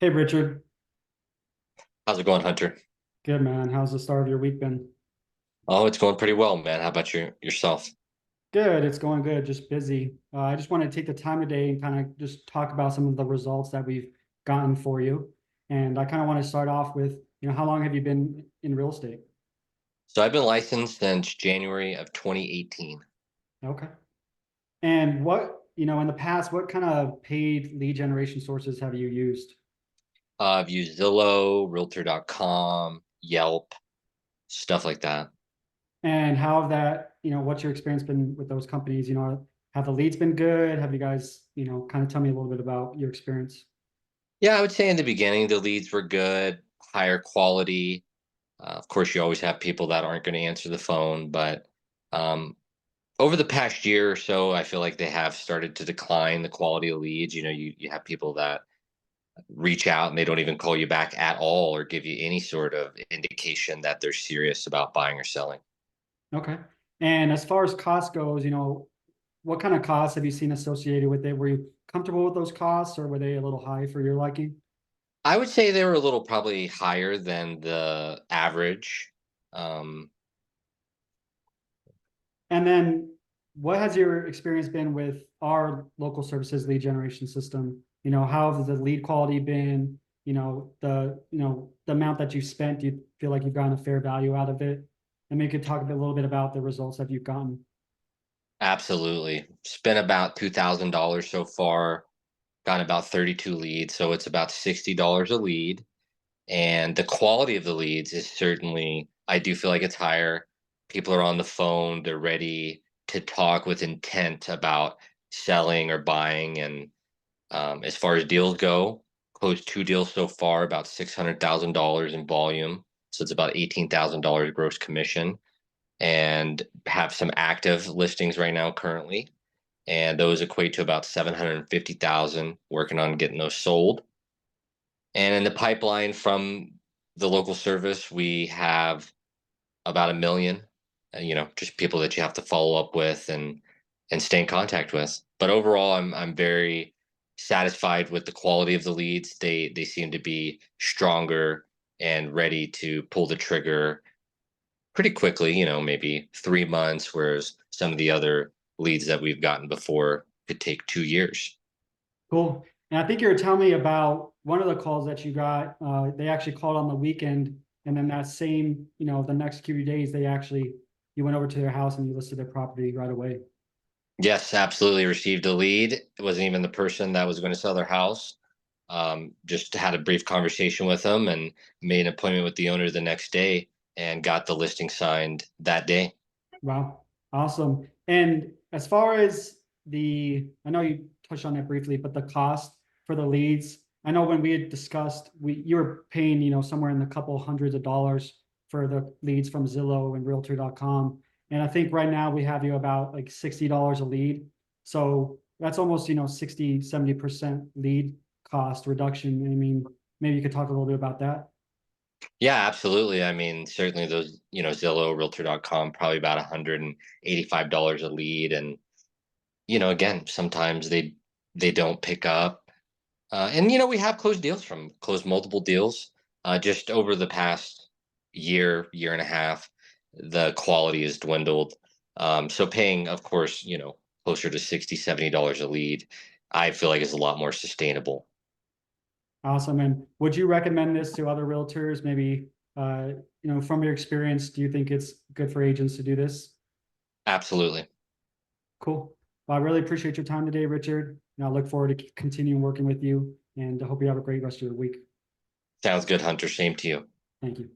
Hey Richard, How's it going, Hunter? good man. How's the start of your week been? Oh, it's going pretty well, man. How about yourself? Good, it's going good, just busy. I just want to take the time today and kind of just talk about some of the results that we've gotten for you. And I kind of want to start off with, how long have you been in real estate? So I've been licensed since January of 2018. Okay. And in the past, what kind of paid lead generation sources have you used? I've used Zillow, Realtor.com, Yelp, stuff like that. And how have what's your experience been with those companies? Have the leads been good? Have you guys, kind of tell me a little bit about your experience? Yeah, I would say in the beginning the leads were good, higher quality. Of course, you always have people that aren't going to answer the phone, but um, over the past year or so, I feel like they have started to decline the quality of leads. You have people that reach out and they don't even call you back at all or give you any sort of indication that they're serious about buying or selling. Okay. And as far as cost goes, what kind of costs have you seen associated with it? Were you comfortable with those costs or were they a little high for your liking? I would say they were a little probably higher than the average. Um, And then what has your experience been with our local services lead generation system? How has the lead quality been? The amount that you spent, do you feel like you've gotten a fair value out of it? And maybe you could talk a little bit about the results that you've gotten. Absolutely. Spent about $2,000 so far, gotten about 32 leads. So it's about $60 a lead. And the quality of the leads is certainly, I do feel like it's higher. People are on the phone, they're ready to talk with intent about selling or buying. And as far as deals go, closed two deals so far, about $600,000 in volume. So it's about $18,000 gross commission, and have some active listings right now currently. And those equate to about 750,000, working on getting those sold. And in the pipeline from the local service, we have about 1 million, just people that you have to follow up with and stay in contact with. But overall, I'm very satisfied with the quality of the leads. They seem to be stronger and ready to pull the trigger pretty quickly, maybe 3 months, whereas some of the other leads that we've gotten before could take 2 years. Cool. And I think you were telling me about one of the calls that you got. They actually called on the weekend, and then that same, the next few days, you went over to their house and you listed their property right away. Yes, absolutely. Received a lead. It wasn't even the person that was going to sell their house. Just had a brief conversation with them and made an appointment with the owner the next day and got the listing signed that day. Wow, awesome. And as far as I know you touched on that briefly, but the cost for the leads, I know when we had discussed, you were paying, somewhere in the couple hundreds of dollars for the leads from Zillow and Realtor.com. And I think right now we have you about like $60 a lead. So that's almost, 60, 70% lead cost reduction. I mean, maybe you could talk a little bit about that. Yeah, absolutely. I mean, certainly those, Zillow, Realtor.com, probably about $185 a lead. And, again, sometimes they don't pick up. And we have closed multiple deals. Just over the past year and a half, the quality has dwindled. So paying, of course, closer to $60, $70 a lead, I feel like is a lot more sustainable. Awesome. And would you recommend this to other realtors? Maybe, from your experience, do you think it's good for agents to do this? Absolutely. Cool. Well, I really appreciate your time today, Richard. And I look forward to continuing working with you and I hope you have a great rest of your week. Sounds good, Hunter. Same to you. Thank you.